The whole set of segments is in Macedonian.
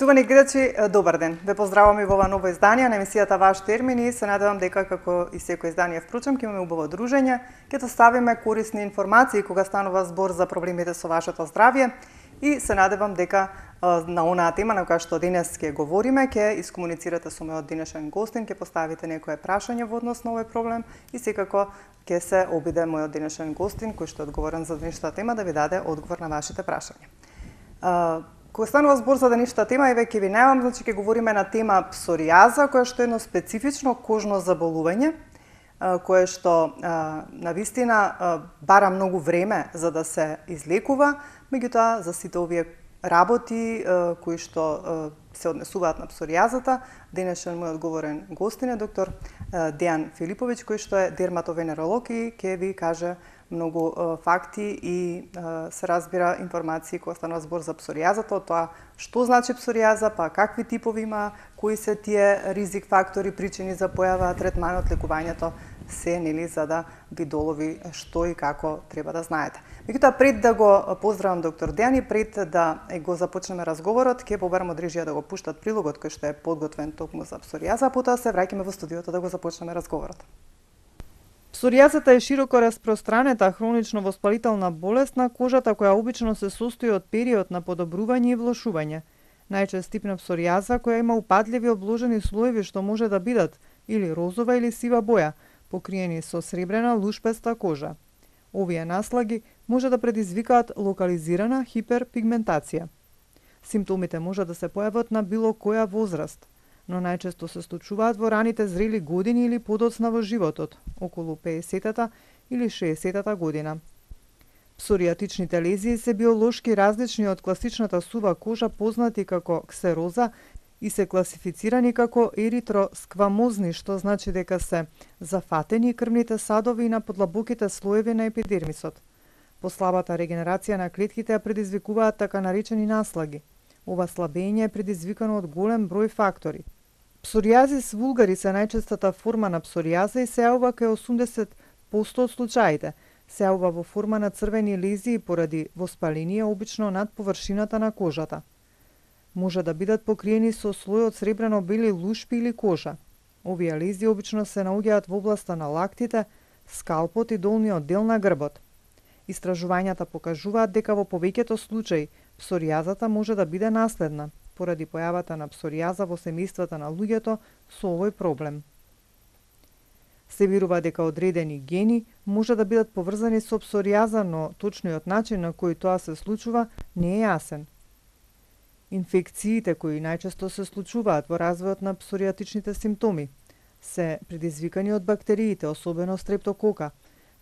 Поштувани гледачи, добар ден. Ве поздравувам и во ова ново издание на емисијата Ваш термин и се надевам дека како и секој издание впрочем ќе имаме убаво дружење, ќе доставиме корисни информации кога станува збор за проблемите со вашето здравје и се надевам дека на онаа тема на која што денес ќе говориме, ќе искомуницирате со мојот денешен гостин, ќе поставите некое прашање во однос на овој проблем и секако ќе се обиде мојот денешен гостин кој што е одговорен за денешната тема да ви даде одговор на вашите прашања. Кога станува збор за денешната тема, еве ќе ви најавам, значи ќе говориме на тема псоријаза, која што е едно специфично кожно заболување, кое што навистина бара многу време за да се излекува, меѓутоа за сите овие работи кои што се однесуваат на псоријазата, денешен мој одговорен гостин е доктор Дејан Филиповиќ, кој што е дерматовенеролог и ќе ви каже многу факти и се разбира информации кога станува збор за псоријазата, од тоа што значи псоријаза, па какви типови има, кои се тие ризик фактори, причини за појава, третманот, лекувањето, се нели за да ви долови што и како треба да знаете. Меѓутоа пред да го поздравам доктор Дејан и пред да го започнеме разговорот, ќе побарам од режија да го пуштат прилогот кој што е подготвен токму за псоријаза, а потоа се враќаме во студиото да го започнеме разговорот. Псоријазата е широко распространета хронично воспалителна болест на кожата која обично се состои од период на подобрување и влошување. Најчест тип на псоријаза која има упадливи обложени слоеви што може да бидат или розова или сива боја, покриени со сребрена лушпеста кожа. Овие наслаги може да предизвикаат локализирана хиперпигментација. Симптомите може да се појават на било која возраст, но најчесто се случуваат во раните зрели години или подоцна во животот, околу 50-та или 60-та година. Псоријатичните лезии се биолошки различни од класичната сува кожа познати како ксероза и се класифицирани како еритросквамозни, што значи дека се зафатени крвните садови на подлабоките слоеви на епидермисот. Послабата регенерација на клетките ја предизвикуваат така наречени наслаги. Ова слабење е предизвикано од голем број фактори. Псоријазис вулгарис е најчестата форма на псоријаза и се јавува кај 80% од случаите. Се јавува во форма на црвени лезии поради воспаление обично над површината на кожата. Може да бидат покриени со слој од сребрено-бели лушпи или кожа. Овие лезии обично се наоѓаат во областа на лактите, скалпот и долниот дел на грбот. Истражувањата покажуваат дека во повеќето случаи псоријазата може да биде наследна, поради појавата на псоријаза во семејствата на луѓето со овој проблем. Се верува дека одредени гени може да бидат поврзани со псоријаза, но точниот начин на кој тоа се случува не е јасен. Инфекциите кои најчесто се случуваат во развојот на псоријатичните симптоми се предизвикани од бактериите, особено стрептокока,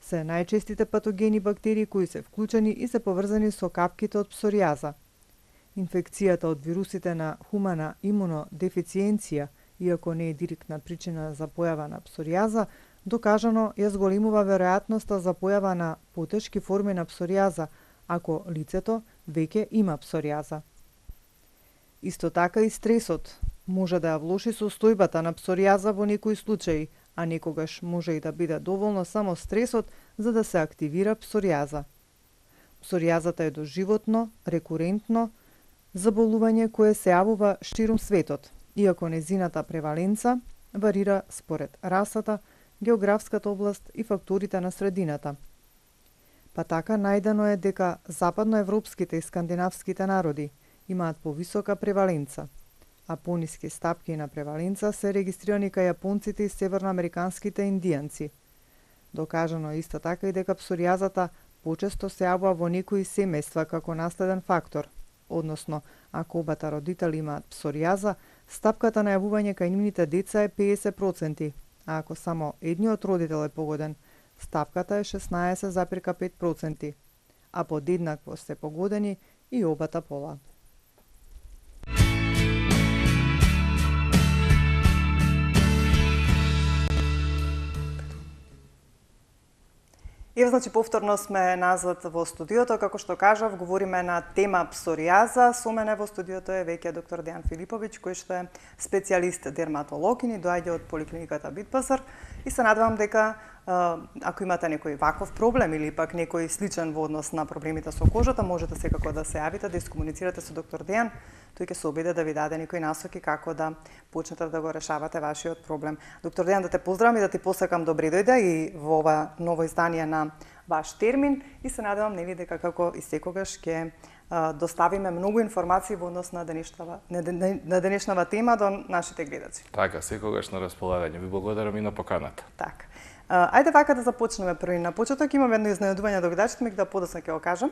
се најчестите патогени бактерии кои се вклучени и се поврзани со капките од псоријаза. Инфекцијата од вирусите на хумана имунодефициенција, иако не е директна причина за појава на псоријаза, докажано ја зголемува веројатноста за појава на потешки форми на псоријаза, ако лицето веќе има псоријаза. Исто така и стресот може да ја влоши состојбата на псоријаза во некои случаи, а некогаш може и да биде доволно само стресот за да се активира псоријаза. Псоријазата е доживотно, рекурентно заболување кое се јавува штирум светот, иако незината преваленца варира според расата, географската област и факторите на средината. Па така најдено е дека западноевропските и скандинавските народи имаат повисока преваленца, а пониски стапки на преваленца се регистрирани кај јапонците и северноамериканските индијанци. Докажано е исто така и дека псоријазата почесто се јавува во некои семејства како наследен фактор, односно, ако обата родители имаат псоријаза, стапката на јавување кај нивните деца е 50%, а ако само едниот родител е погоден, стапката е 16,5%, а подеднакво се погодени и обата пола. Ево, значи, повторно сме назад во студиото. Како што кажав, говориме на тема псоријаза. Со мене во студиото е веќе доктор Дејан Филиповиќ, кој што е специјалист дерматолог и ни доаѓа од поликлиниката Битпазар. И се надевам дека ако имате некој ваков проблем или пак некој сличен во однос на проблемите со кожата, можете секако да се јавите, да искомуницирате со доктор Дејан. тој ќе се обиде да ви даде некои насоки како да почнете да го решавате вашиот проблем. Доктор Дејан, да те поздравам и да ти посакам добри дојде и во ова ново издание на ваш термин и се надевам нели дека како и секогаш ќе доставиме многу информации во однос на денешнава тема до нашите гледачи. Така, секогаш на располагање. Ви благодарам и на поканата. Така. Ајде вака да започнеме први на почеток. Имам едно изненадување до гледачите, меѓутоа подоцна ќе го кажам.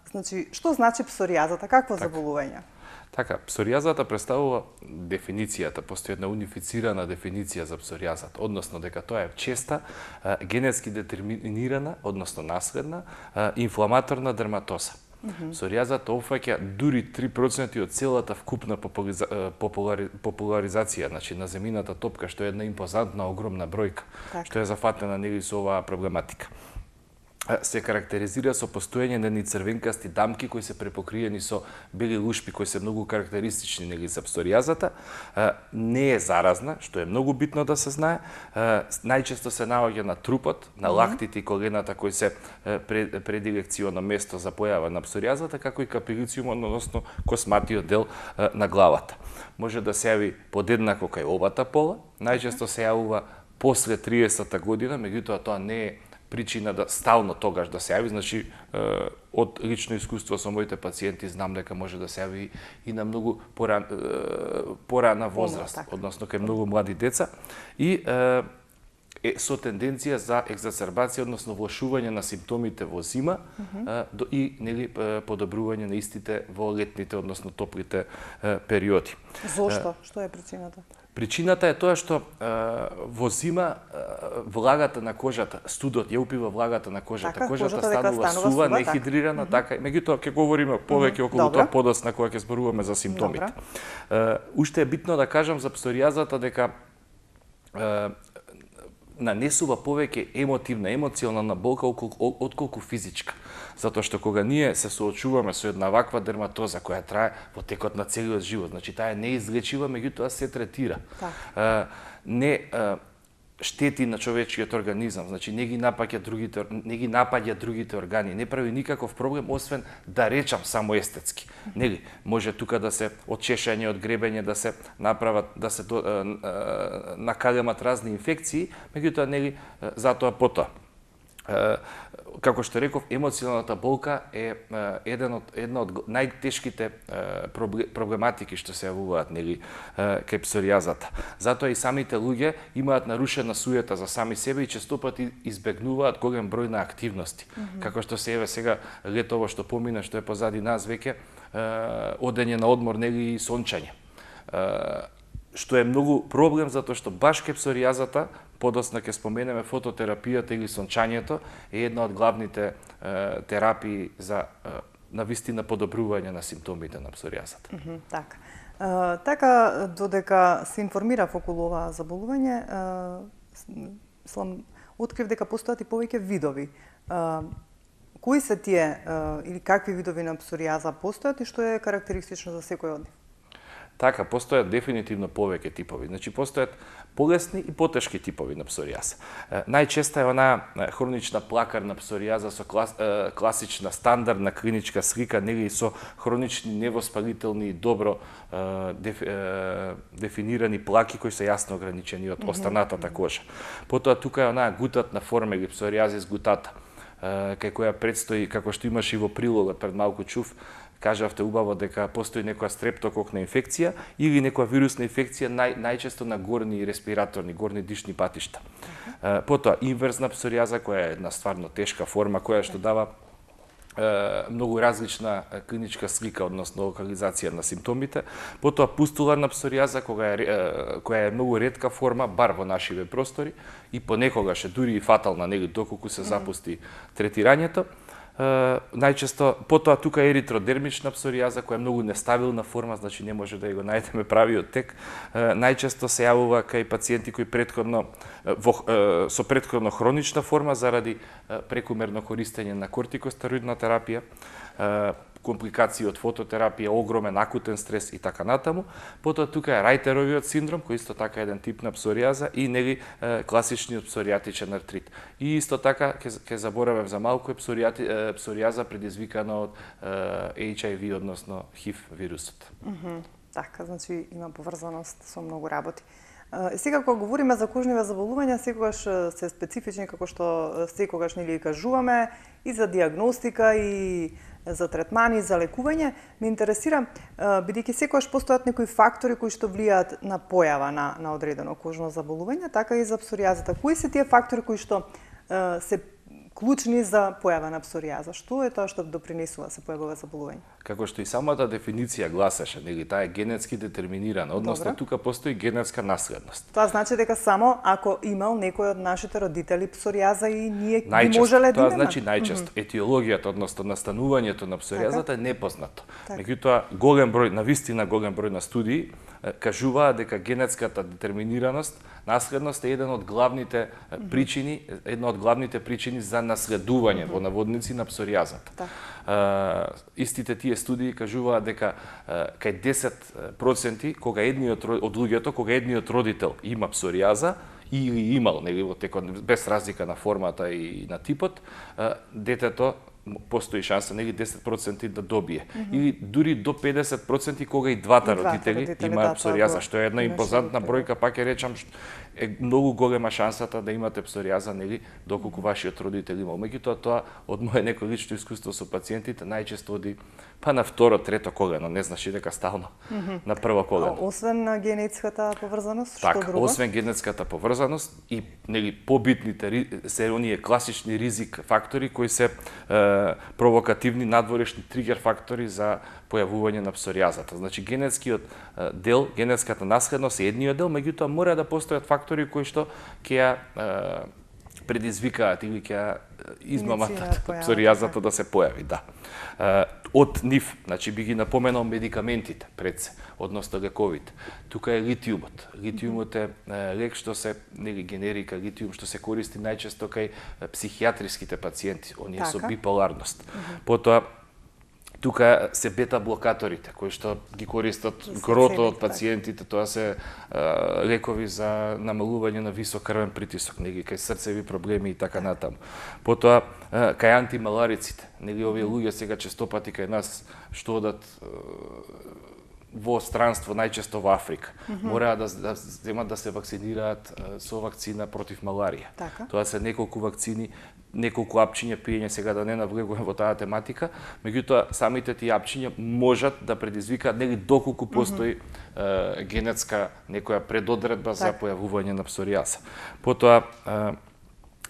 Значи, што значи псоријазата? Какво заболување? Така, псоријазата представува дефиницијата, постои една унифицирана дефиниција за псоријазата, односно дека тоа е честа, генетски детерминирана, односно наследна, инфламаторна дерматоза. Псоријазата опфаќа дури 3% од целата вкупна популаризација, значи на земјината топка, што е една импозантна, огромна бројка, што е зафатена нели со оваа проблематика. Се карактеризира со постоење на едни црвенкасти дамки кои се препокриени со бели лушпи кои се многу карактеристични нели за псоријазата. Не е заразна, што е многу битно да се знае. Најчесто се наоѓа на трупот, на лактите и колената кои се предилекционо место за појава на псоријазата, како и капилициумот, односно косматиот дел на главата. Може да се јави подеднакво кај обата пола, најчесто се јавува после 30-та година, меѓутоа тоа не е причина да стално тогаш да се јави, значи од лично искуство со моите пациенти знам дека може да се јави и на многу порана возраст, односно кај многу млади деца и со тенденција за екзацербација, односно влошување на симптомите во зима и нели подобрување на истите во летните, односно топлите периоди. Зошто? Што е причината? Причината е тоа што во зима влагата на кожата, студот ја упива влагата на кожата. Така, кожата станува сува, нехидрирана, така. Меѓутоа ќе говориме повеќе околу тоа подоцна кога ќе зборуваме за симптомите. Уште е битно да кажам за псоријазата дека нанесува повеќе емоционална болка отколку физичка. Затоа што кога ние се соочуваме со една ваква дерматоза која трае во текот на целиот живот, значи таа е неизлечива, меѓутоа се третира. Не штети на човечкиот организам, значи не ги напаѓа другите органи, не прави никаков проблем освен да речам само естетски. Нели може тука да се од чешање, од гребење да се направат, да се накалемат разни инфекции, меѓутоа нели затоа потоа. Како што реков, емоционалната болка е една од најтешките проблематики што се јавуваат нели кај псоријазата. Затоа и самите луѓе имаат нарушена суета за сами себе и често пати избегнуваат голем број на активности. Како што се еве сега летово што помина, што е позади нас веќе, одење на одмор нели и сончање. Што е многу проблем затоа што баш кај псоријазата, подоцна ќе споменеме фототерапијата или сончањето, е една од главните терапии за навистина подобрување на симптомите на псоријазата. Така. Така, додека се информирав околу ова заболување, открив дека постојат и повеќе видови. Кои се тие или какви видови на псоријаза постојат и што е карактеристично за секој од нив? Така, постојат дефинитивно повеќе типови. Значи, постојат полесни и потешки типови на псоријаза. Најчеста е онаа хронична плакарна псоријаза со класична, стандардна клиничка слика, нели со хронични невоспалителни и добро дефинирани плаки кои се јасно ограничени од останатата кожа. Потоа тука е онаа гутатна форма или псоријазис гутата, кај која предстои, како што имаш и во прилогот пред малку чув, кажавте убаво дека постои некоја стрептококна инфекција или некоја вирусна инфекција најчесто на горни респираторни, горни дишни патишта. Потоа инверзна псоријаза која е една стварно тешка форма која што дава многу различна клиничка слика, односно локализација на симптомите. Потоа пустуларна псоријаза која е многу ретка форма, бар во нашиве простори и понекогаш е дури и фатална, нели доколку се запусти третирањето. Најчесто, потоа тука е еритродермична псоријаза која е многу нестабилна форма, значи не може да го најдеме правиот тек. Најчесто се јавува кај пациенти кои со претходно хронична форма заради прекумерно користење на кортикостероидна терапија. компликации од фототерапија, огромен акутен стрес и така натаму. Потоа тука е Рајтеровиот синдром, кој исто така е еден тип на псоријаза и нели класичниот псоријатичен артрит. И исто така ќе заборавам за малку е псоријаза предизвикана од HIV, односно HIV вирусот. Така, значи има поврзаност со многу работи. Сега кога говориме за кожниве заболувања, секогаш се специфични како што секогаш нели кажуваме и за диагностика и за третмани, за лекување. Ме интересира, бидејќи секогаш постојат некои фактори кои што влијаат на појава на одредено кожно заболување, така и за псоријазата. Кои се тие фактори кои што се клучни за појава на псоријаза? Што е тоа што допринесува се појавува заболување? Како што и самата дефиниција гласеше, нели таа е генетски детерминирана, односно тука постои генетска наследност. Тоа значи дека само ако имал некој од нашите родители псоријаза и ние би можеле да имаме? Тоа значи најчесто. Етиологијата, односно настанувањето на псоријазата е непознато. Меѓутоа, навистина голем број на студии кажуваат дека генетската детерминираност, наследност е една од главните причини за наследување во наводници на псоријазата. Истите тие студии кажуваат дека кај 10% кога едниот од луѓето, кога едниот родител има псоријаза или имал, нели во текот без разлика на формата и на типот, детето постои шанса нели 10% да добие. Или дури до 50% кога и двата родители имаат псоријаза, што е една импозантна бројка, пак ќе речам, е многу голема шансата да имате псоријаза нели доколку вашиот родител имал. Меѓутоа тоа од мое некој лично искуство со пациентите најчесто оди па на второ, трето колено, не знаеш дека стално на прво колено. Освен на генетската поврзаност, што друго? Освен генетската поврзаност и нели побитните се оние класични ризик фактори кои се провокативни надворешни тригер фактори за појавување на псоријазата. Значи генетскиот дел, генетската наследност е едниот дел, меѓутоа мора да постојат фактори кои што ќе ја предизвикаат или ќе измамат псоријазата да се појави, да. Од нив, значи би ги напоменал медикаментите пред се, односно лековите. Тука е литиумот. Литиумот е лек што се, нели генерика литиум што се користи најчесто кај психијатриските пациенти, оние со биполарност. Потоа тука се бета-блокаторите, кои што ги користат грото од пациентите, тоа се лекови за намалување на висок крвен притисок, нели кај срцеви проблеми и така натаму. Потоа кај антималариците, нели овие луѓе сега честопати кај нас што одат во странство, најчесто во Африка, мора да земат да се вакцинираат со вакцина против маларија. Тоа се неколку вакцини, неколку апчиња пиење, сега да не навлегувам во таа тематика, меѓутоа самите тие апчиња можат да предизвикаат нели доколку постои генетска некоја предодредба за појавување на псоријаза. Потоа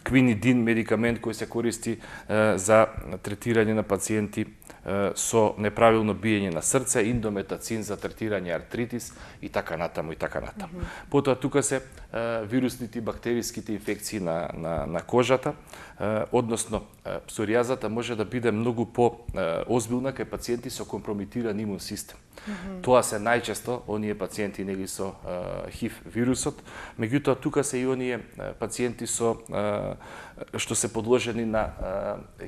квинидин, медикамент кој се користи за третирање на пациенти со неправилно биење на срце, индометацин за третирање артритис и така натаму и така натаму. Потоа тука се вирусните и бактериските инфекции на кожата, односно псоријазата може да биде многу по-озбилна кај пациенти со компрометиран имун систем. Тоа се најчесто оние пациенти нели со HIV вирусот, меѓутоа тука се и оние пациенти со што се подложени на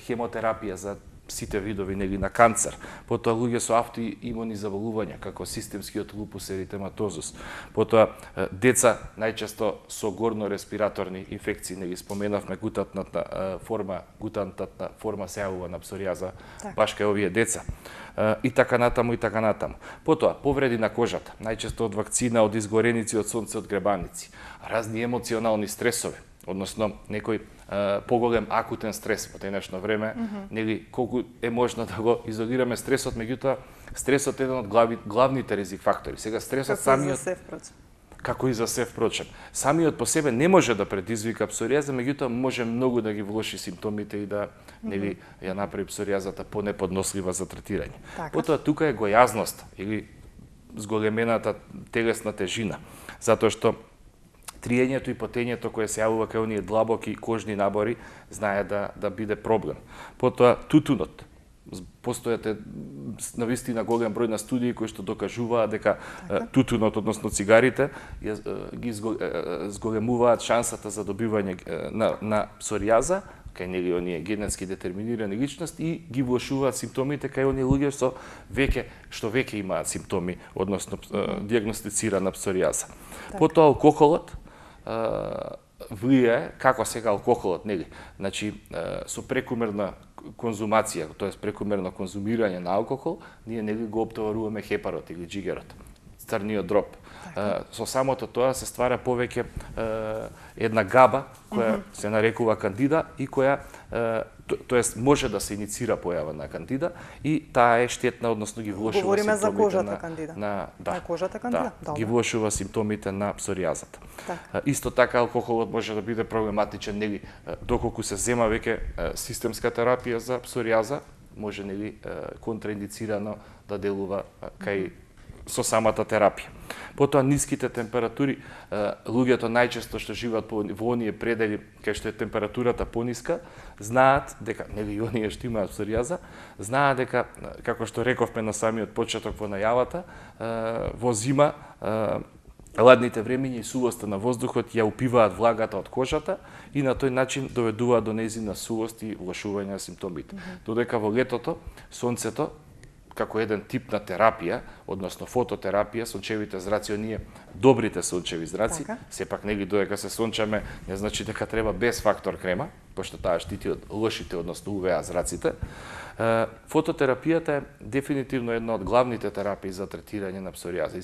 хемотерапија за сите видови нели на канцер, потоа луѓе со автоимуни заболувања како системскиот лупус еритематозус, потоа деца најчесто со горно респираторни инфекции, нели споменавме гутантната форма се јавува на псоријаза баш кај овие деца. И така натаму и така натаму. Потоа повреди на кожата, најчесто од вакцина, од изгореници, од сонце, од гребаници, разни емоционални стресови, односно некој поголем акутен стрес во денешно време, нели колку е можно да го изолираме стресот, меѓутоа стресот е еден од главните ризик фактори. Сега стресот како и за се впрочем. Самиот по себе не може да предизвика псоријаза, меѓутоа може многу да ги влоши симптомите и да нели ја направи псоријазата понеподнослива за третирање. Потоа тука е гојазност или зголемената телесна тежина, затоа што триењето и потењето кое се јавува кај оние длабоки кожни набори знае да биде проблем. Потоа тутунот. Постојате навистина голем број на студии кои што докажуваат дека тутунот, односно цигарите, ги зголемуваат шансата за добивање на псоријаза кај нели оние генетски детерминирани личности и ги влошуваат симптомите кај оние луѓе што веќе имаат симптоми, односно дијагностицирана псоријаза. Потоа алкохолот влијае, како сега алкохолот, нели? Значи, со прекумерна конзумација, тоест прекумерно конзумирање на алкохол, ние нели го оптоваруваме хепарот или джигерот, црниот дроб. Со самото тоа се ствара повеќе една габа која се нарекува кандида и која тоест може да се иницира појава на кандида и таа е штетна, односно ги влошува Говориме за симптомите кожата кандида. на кожата кандида. ги влошува симптомите на псоријазата. Исто така алкохолот може да биде проблематичен, нели, доколку се зема веќе системска терапија за псоријаза, може нели контраиндицирано да делува кај со самата терапија. Потоа ниските температури, луѓето најчесто што живеат во оние предели кај што е температурата пониска, знаат дека нели оние што имаат псоријаза, знаат дека, како што рековме на самиот почеток во најавата, во зима ладните времиња и сувоста на воздухот ја упиваат влагата од кожата и на тој начин доведуваат до нејзина сувост и влошување на симптомите. Додека во летото сонцето како еден тип на терапија, односно фототерапија, сончевите зраци, оние добрите сончеви зраци, сепак нели додека се сончаме, не значи дека треба без фактор крема, пошто таа штити од лошите, односно УВА зраците. Фототерапијата е дефинитивно една од главните терапии за третирање на псоријаза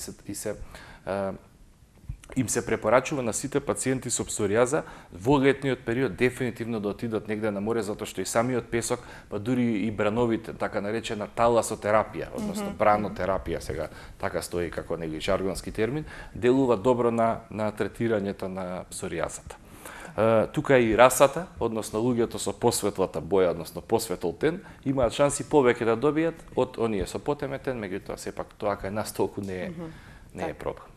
им се препорачува на сите пациенти со псоријаза во летниот период дефинитивно да отидат негде на море, затоа што и самиот песок, па дури и брановите, така наречена таласотерапија, односно бранотерапија, сега така стои како нели жаргонски термин, делува добро на третирањето на псоријазата. Тука и расата, односно луѓето со посветлата боја, односно посветол тен, имаат шанси повеќе да добијат од оние со потемен тен, меѓутоа сепак тоа кај нас толку не е проблем.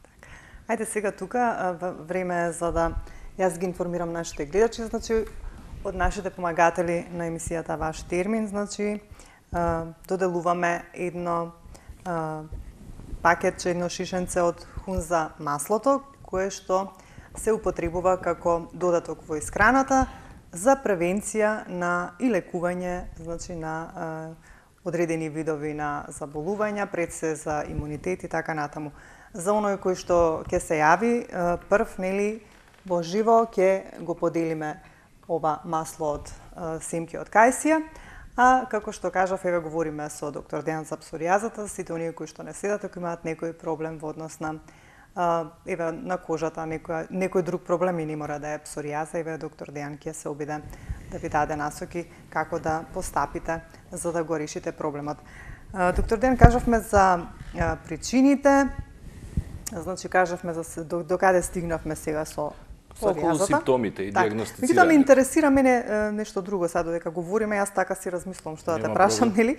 Ајде сега тука време е за да јас ги информирам нашите гледачи, значи од нашите помагатели на емисијата Ваш термин, значи доделуваме едно пакетче, едно шишенце од хунза маслото, кое што се употребува како додаток во исхраната за превенција и лекување, значи на одредени видови на заболувања, пред се за имунитет и така натаму. За оној кој што ќе се јави прв, нели, во живо ќе го поделиме ова масло од семки од кајсија, а како што кажав, еве говориме со доктор Дејан за псоријазата, сите оние кои што не седат, ако имаат некој проблем во однос на еве на кожата, некој друг проблем и не мора да е псоријаза, еве доктор Дејан ќе се обиде да ви даде насоки како да постапите за да го решите проблемот. Доктор Дејан, кажавме за причините. Значи, кажавме до каде стигнавме сега со псоријазата. Околу симптомите и дијагностицирање. Меѓутоа ме интересира мене нешто друго сега додека говориме, јас така си размислувам што да те прашам, нели?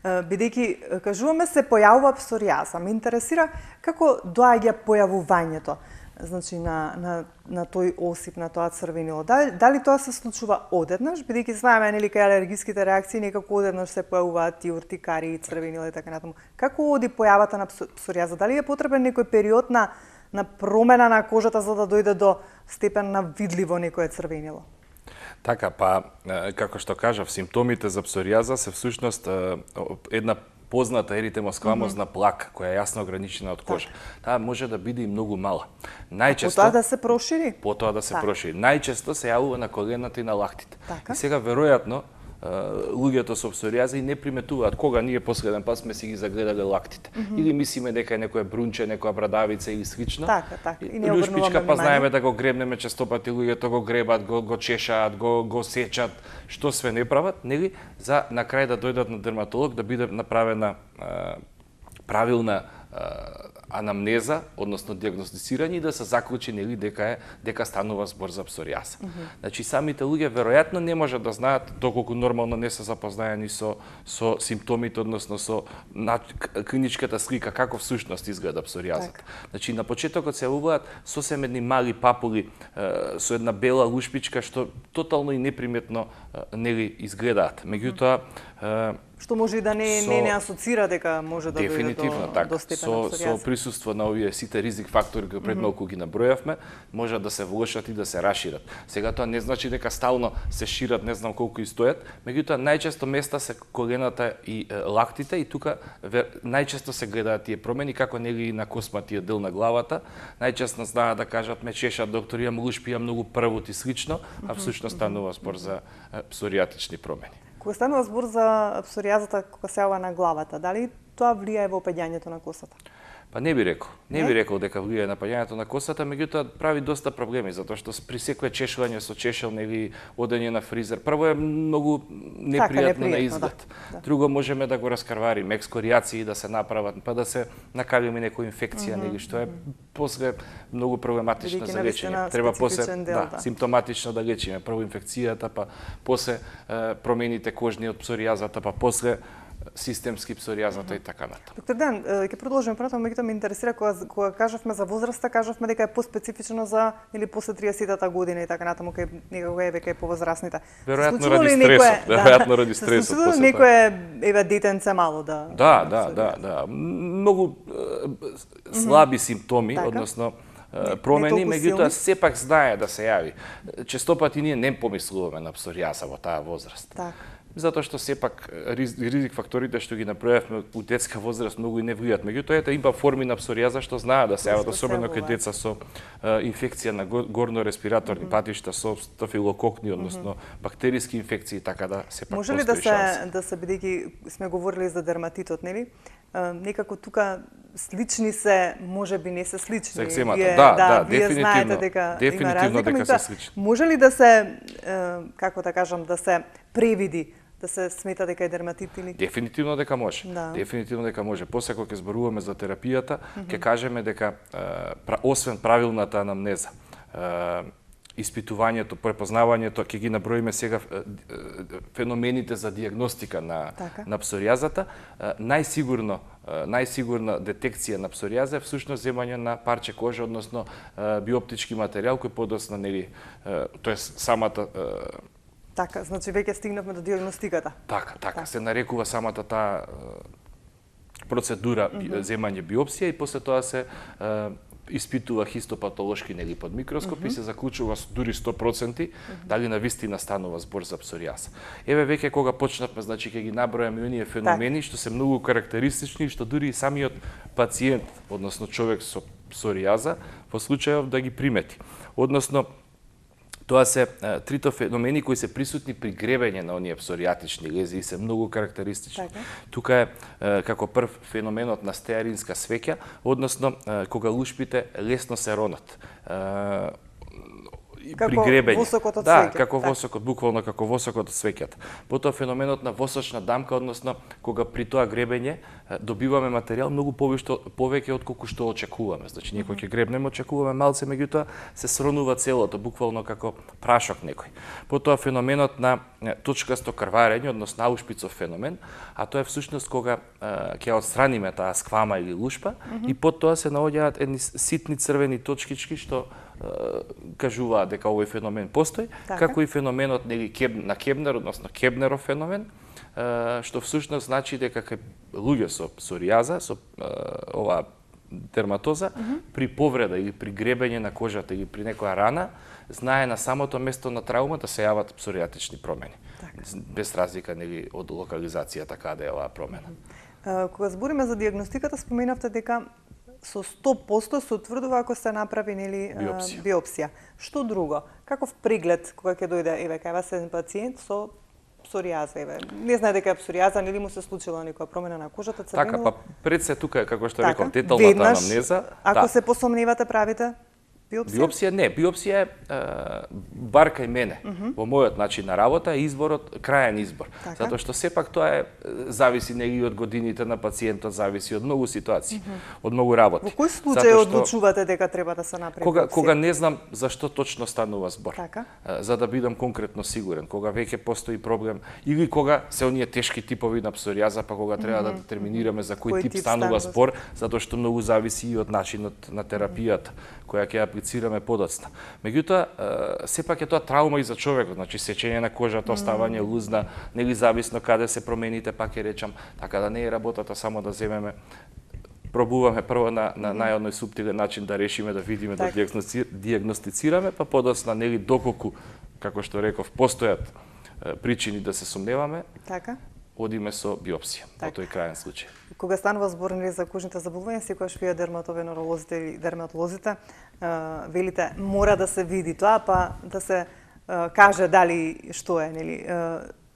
Бидејќи кажуваме се појавува псоријаза, ме интересира како доаѓа појавувањето, значи на тој осип, на тоа црвенило. Дали тоа се случува одеднаш, бидејќи знаеме нели кај алергиските реакции некако одеднаш се појавуваат и уртикари, и црвенила и така натаму. Како оди појавата на псоријаза? Дали е потребен некој период на промена на кожата за да дојде до степен на видливо некое црвенило? Така, па, како што кажав, симптомите за псоријаза се всушност една позната еритемоскламозна плака, која е јасно ограничена од кожа. Таа може да биде и многу мала. Најчесто потоа да се прошири? Потоа да се прошири. Најчесто се јавува на колената и на лактите. Така. И сега веројатно луѓето со псоријаза и не приметуваат кога ние последен пат сме си ги загледале лактите. Или мислиме дека е некоја брунче, некоја брадавица или слично. Така. И не обрнуваме па внимание. знаеме да го гребнеме честопати, луѓето го гребат, го чешаат, го сечат, што све не прават, нели, за на крај да дојдат на дерматолог да биде направена правилна анамнеза, односно дијагностицирање и да се заклучи нели дека станува збор за псоријаза. Значи самите луѓе веројатно не можат да знаат доколку нормално не се запознаени со симптомите, односно со клиничката слика како всушност изгледа псоријазата. Значи на почетокот се јавуваат сосем едни мали папули со една бела лушпичка што тотално и неприметно нели изгледаат. Меѓутоа Што може и да не асоцира дека може да дојде до степен на псориаза. Со присуство на овие сите ризик фактори кои пред малку ги набројавме, може да се влошат и да се расшират. Сега тоа не значи дека стално се шират, не знам колку и стојат, меѓутоа најчесто места се колената и лактите и тука најчесто се гледаат тие промени како нели на косматиот дел на главата. Најчесто знаат да кажат ме чешат доктор, имам лушпи, имам многу првот и слично, а всушност станува збор за псоријатични промени. Кога станува збор за псоријазата кога се јавува на главата, дали тоа влијае во опаѓањето на косата? Па не би рекол. Не би рекол дека влијае на паѓањето на косата, меѓутоа прави доста проблеми затоа што при секое чешување со чешел или одење на фризер, прво е многу непријатно на изглед. Да. Друго можеме да го раскарвариме, екскоријации да се направат, па да се накалиме некоја инфекција нели што е после многу проблематично за лечење. Треба после симптоматично да лечиме прво инфекцијата, па после промените кожни од псоријазата, па после системски псоријазата и така натаму. Доктор Дејан, ќе продолжиме пратам, меѓутоа ме интересира кога кажавме за возраста, кажавме дека е поспецифично за или после 30-та година и така натаму кај некако е веќе повозрасните. Веројатно ради стресот, веројатно ради стресот. Се некое детенце мало да. Да. Многу слаби симптоми, односно промени, меѓутоа сепак знае да се јави. Честопати ние не помислуваме на псоријаза во таа возраст. Затоа што сепак ризик факторите што ги направивме у детска возраст многу и не влијат. Меѓутоа ета има форми на псоријаза што знаат да се јават, особено кај деца со инфекција на горно-респираторни патишта, со стафилококни, односно бактериски инфекции, така да сепак може ли да се бидејќи сме говорили за дерматитот, нели? Некако тука слични се, можеби не се слични. Се екземата, дефинитивно дека се слични. Може ли да се, како да кажам, да се превиди, да се смета дека е дерматит или? Дефинитивно дека може. Дефинитивно дека може. После кога ќе зборуваме за терапијата, ќе кажеме дека освен правилната анамнеза, испитувањето, препознавањето, ќе ги наброиме сега феномените за дијагностика на псоријазата, најсигурна детекција на псоријаза е всушност земање на парче кожа, односно биоптички материјал кој подоцна нели, тоест самата Така, значи веќе стигнавме до дијагностиката. Така, се нарекува самата таа процедура земање биопсија и после тоа се испитува хистопатолошки нели под микроскоп и се заклучува дури 100% дали навистина станува збор за псоријаза. Еве веќе кога почнавме, значи ќе ги набројаме оние феномени што се многу карактеристични што дури и самиот пациент, односно човек со псоријаза, во случајов да ги примети. Односно тоа се трите феномени кои се присутни при гребење на оние псоријатични лези и се многу карактеристични. Тука е како прв феноменот на стеаринска свеќа, односно кога лушпите лесно се ронат. При гребење. Како восокот, буквално како восокот од свеќата. Потоа феноменот на восочна дамка, односно кога при тоа гребење добиваме материјал многу повеќе од колку што очекуваме. Значи ние кога ќе гребнеме очекуваме малце, меѓутоа се сронува целото, буквално како прашок некој. Потоа феноменот на точкасто крварење, односно аушпицов феномен, а тоа е всушност кога ќе отстраниме таа сквама или лушпа и потоа се наоѓаат едни ситни црвени точкички што кажуваат дека овој феномен постои, како и феноменот на Кебнер, односно Кебнеров феномен, што всушност значи дека кај луѓе со псоријаза, со оваа дерматоза, при повреда или при гребење на кожата или при некоја рана, знае на самото место на травма да се јават псоријатични промени. Без разлика нели од локализацијата каде е оваа промена. Кога збориме за дијагностиката, споменавте дека со 100% се утврдува ако се направи нели биопсија. Што друго? Каков преглед кога ќе дојде еве кај вас еден пациент со псоријаза, еве. Не знае дека е псоријаза, нели му се случила некоја промена на кожата, црвенило? Така, па пред се тука како што реков, деталната анамнеза. Ако се посомневате, правите биопсија? Биопсија не, биопсија е бар кај мене. Во мојот начин на работа е изборот крајен избор. Затоа што сепак тоа е зависи нели од годините на пациентот, зависи од многу ситуации, од многу работи. Во кој случај одлучувате дека треба да се направи биопсија? Кога не знам зашто точно станува збор. За да бидам конкретно сигурен, кога веќе постои проблем или кога се оние тешки типови на псоријаза, па кога треба да детерминираме за кој тип станува збор, затоа што многу зависи и од начинот на терапијата која ќе аплицираме подоцна. Меѓутоа, сепак е тоа траума и за човекот, значи сечење на кожата, оставање лузна, нели зависно каде се промените, пак ќе речам, така да не е работата само да земеме, пробуваме прво на најодној суптилен начин да решиме, да видиме, да диагностицираме, па подоцна, нели, доколку, како што реков, постојат причини да се сумневаме, Така. одиме со биопсија, во тој крајен случај. Кога станува збор за кожните заболувања, секогаш вие дерматовенеролозите или дерматолозите велите мора да се види тоа, па да се каже дали што е, нели?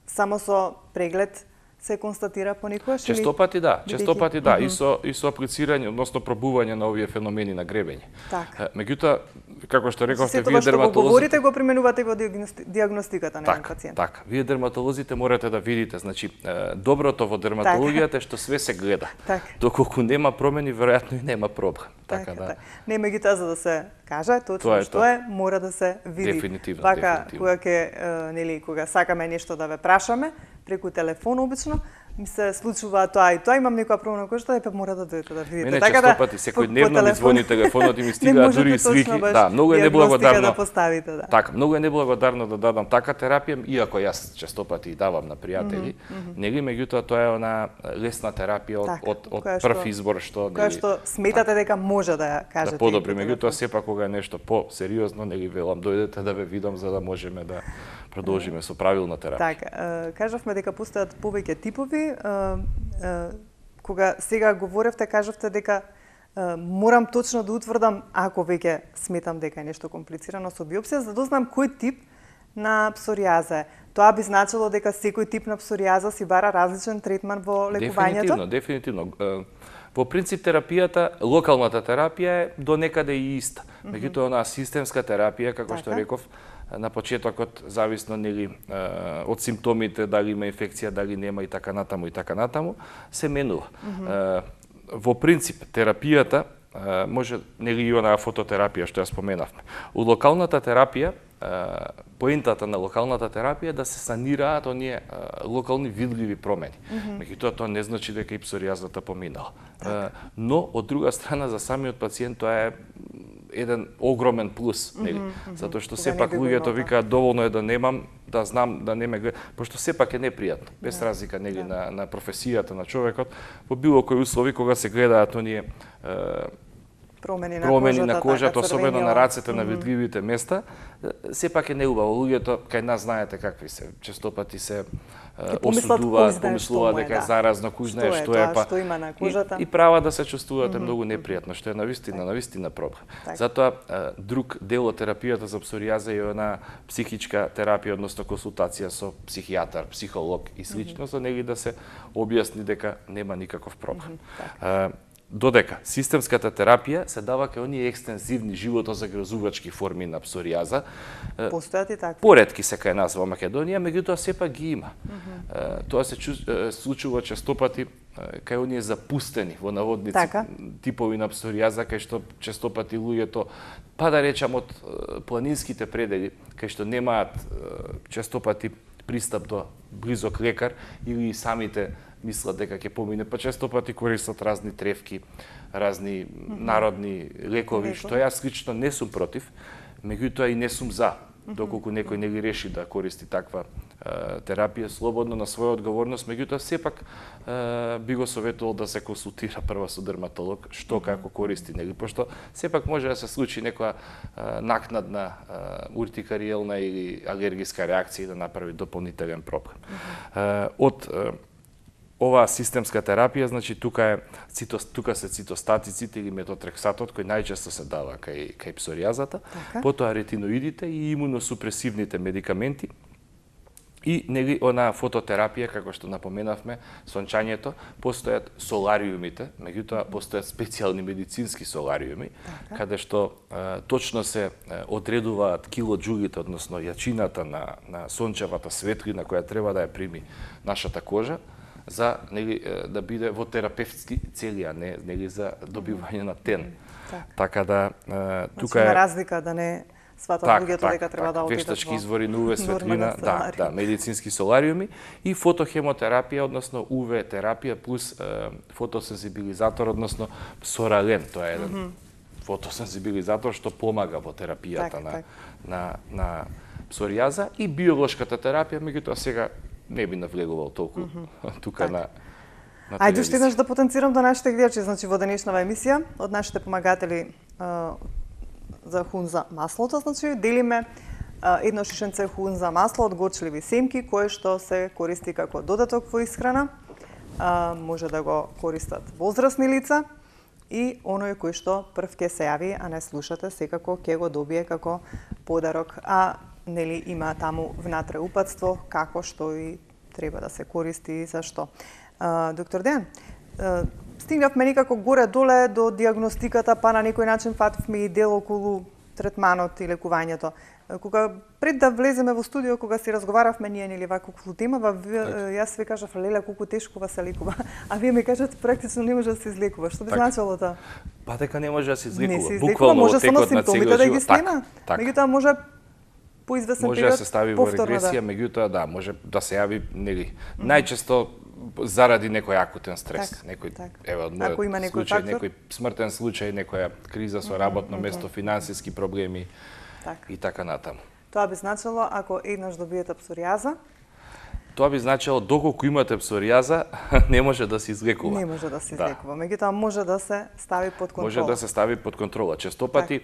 Само со преглед се констатира понекогаш или Честопати да, и со аплицирање, односно пробување на овие феномени на гребење. Така. Меѓутоа, како што рековте, Сето вие што го дерматолозите, говорите го применувате во диагностиката на еден пациент. така, вие дерматолозите морате да видите, значи доброто во дерматологијата е што све се гледа. Така. Доколку нема промени, веројатно и нема проблем. Така да. Не, меѓутоа за да се каже точно што е, мора да се види. Дефинитивно, Вака, дефинитивно. кога сакаме нешто да ве прашаме, преку телефон обично, ми се случува тоа и тоа, имам некоја проблем на кожата, па мора да дојдете да видите. Мене Така честопати секојдневно ми звони телефонот и ми стигаат дури и слики. Да, многу е неблагодарно да поставите, да. Така, многу е неблагодарно да дадам така терапија, иако јас честопати давам на пријатели, нели, меѓутоа тоа е она лесна терапија од прв избор што која што сметате дека може да ја кажете. Да подобри, меѓутоа сепак кога е нешто по-сериозно, нели, велам дојдете да ве видам за да можеме да продолжиме со правилна терапија. Така, кажавме дека постојат повеќе типови. Кога сега говоревте, кажавте дека морам точно да утврдам, ако веќе сметам дека е нешто комплицирано со биопсија, за да дознам кој тип на псоријаза е. Тоа би значило дека секој тип на псоријаза си бара различен третман во лекувањето? Дефинитивно. Во принцип терапијата, локалната терапија е до некаде и иста. Меѓутоа онаа системска терапија, како што реков, на почетокот, зависно нели од симптомите, дали има инфекција, дали нема и така натаму, се менува. Во принцип, терапијата може, нели и онаа фототерапија што ја споменавме. У локалната терапија, поентата на локалната терапија е да се санираат оние локални видливи промени. Меѓутоа тоа не значи дека и псоријазата поминала. Но од друга страна за самиот пациент тоа е еден огромен плюс, нели? Затоа што сепак луѓето викаат доволно е да немам, да знам да не ме гледа, пошто сепак е непријатно, без разлика нели на професијата на човекот, во било кои услови кога се гледаат оние промени на кожата, особено на рацете, на видливите места, сепак е неубаво. Луѓето кај нас знаете какви се, честопати се осудуваат, помислуваат дека е заразно, кој знае што е, па што има на кожата. И права да се чувствувате многу непријатно, што е навистина проблем. Затоа друг дел од терапијата за псоријаза е она психичка терапија, односно консултација со психијатар, психолог и слично, за нели да се објасни дека нема никаков проблем. Додека системската терапија се дава кај оние екстензивни животозагрозувачки форми на псоријаза. Постојат и такви. Поретки се кај нас во Македонија, меѓутоа сепак ги има. Тоа се случува честопати кај оние запустени во наводници типови на псоријаза, кај што честопати луѓето, па да речам од планинските предели, кај што немаат честопати пристап до близок лекар или самите мислат дека ќе помине, па честопати користат разни тревки, разни народни лекови, што јас лично не сум против, меѓутоа и не сум за. Доколку некој не ги реши да користи таква терапија слободно на своја одговорност, меѓутоа сепак би го советувал да се консултира прво со дерматолог, што како користи, нели, пошто сепак може да се случи некоја накнадна уртикариелна или алергиска реакција и да направи дополнителен проблем. Од оваа системска терапија, значи тука се цитостатиците или метотрексатот, кој најчесто се дава кај псоријазата, потоа ретиноидите и имуносупресивните медикаменти и нели онаа фототерапија, како што напоменавме, сончањето, постојат солариумите, меѓутоа постојат специјални медицински солариуми, каде што точно се одредуваат килоџулите, односно јачината на сончевата светлина која треба да ја прими нашата кожа, за нели да биде во терапевтски цели, а не нели за добивање на тен. Така да тука е разлика да не сватат луѓето дека треба да одидат вештачки извори на УВ светлина, медицински солариуми и фотохемотерапија, односно УВ терапија плюс фотосензибилизатор, односно псорален, тоа е еден фотосензибилизатор што помага во терапијата Так. на псоријаза и биолошката терапија, меѓутоа сега не би навлегувал толку тука на Ајде уште еднаш да потенцирам до нашите гледачи, значи во денешнава емисија од нашите помагатели за хунза маслото, значи делиме едно шишенце хунза масло од горчливи семки кое што се користи како додаток во исхрана. Може да го користат возрасни лица и оној кој што прв ќе се јави, а не слушате, секако ќе го добие како подарок. Нели има таму внатре упатство како што и треба да се користи и зашто. Доктор Дејан, стигнавме некако горе-доле до диагностиката, па на некој начин фативме и дел околу третманот и лекувањето. Кога пред да влеземе во студио, кога си разговаравме ние нели вака околу темава, јас ви кажав леле колку тешко се лекува, а вие ми кажат практично не може да се излекува. Што би значило тоа? Па дека не може да се излекува. Не се излекува, може само симптомите да ги снема. Меѓутоа може по извесен може период да се стави во регресија, меѓутоа да, може да се јави нели најчесто заради некој акутен стрес, некој еве од мојот случај, некој смртен случај, некоја криза со работно место, финансиски проблеми и така натаму. Тоа би значило ако еднаш добиете псоријаза, тоа би значило доколку имате псоријаза не може да се излекува. Не може да се излекува, меѓутоа може да се стави под контрола. Може да се стави под контрола. Честопати